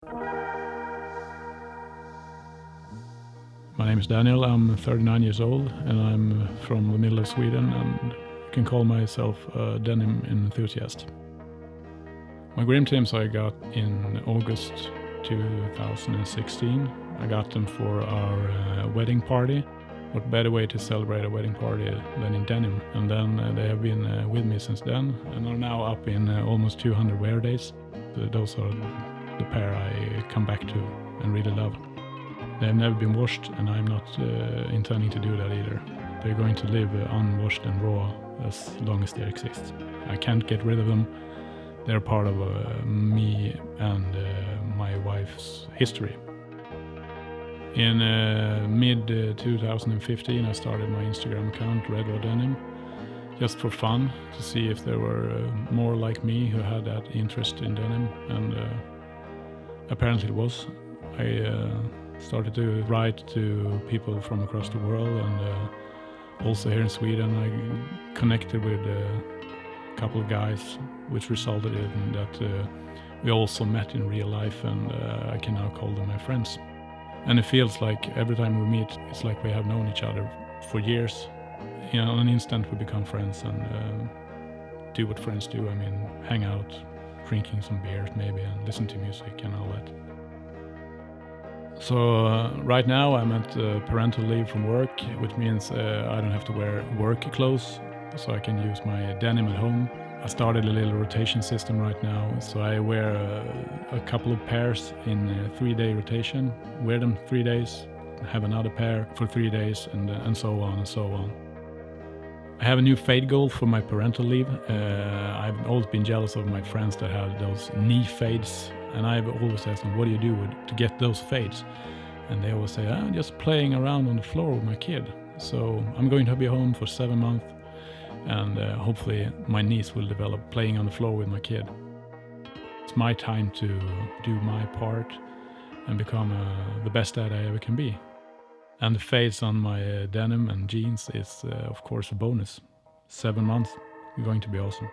My name is Daniel, I'm 39 years old and I'm from the middle of Sweden, and I can call myself a denim enthusiast. My Grim Tims I got in August 2016. I got them for our wedding party. What better way to celebrate a wedding party than in denim? And then they have been with me since then and are now up in almost 200 wear days. Those are the pair I come back to and really love. They have never been washed, and I'm not intending to do that either. They're going to live unwashed and raw as long as they exist. I can't get rid of them. They're part of me and my wife's history. In mid-2015 I started my Instagram account, Red Raw Denim, just for fun, to see if there were more like me who had that interest in denim, and apparently it was. I started to write to people from across the world, and also here in Sweden I connected with a couple of guys, which resulted in that we also met in real life, and I can now call them my friends. And it feels like every time we meet, it's like we have known each other for years. In an instant we become friends and do what friends do. I mean, hang out, drinking some beers maybe, and listen to music and all that. So right now I'm at parental leave from work, which means I don't have to wear work clothes, so I can use my denim at home. I started a little rotation system right now, so I wear a couple of pairs in a 3-day rotation, wear them 3 days, have another pair for 3 days, and so on and so on. I have a new fade goal for my parental leave. I've always been jealous of my friends that have those knee fades, and I've always asked them, what do you do to get those fades? And they always say, I'm just playing around on the floor with my kid. So I'm going to be home for 7 months, and hopefully my niece will develop playing on the floor with my kid. It's my time to do my part and become the best dad I ever can be. And the fades on my denim and jeans is of course a bonus. 7 months, going to be awesome.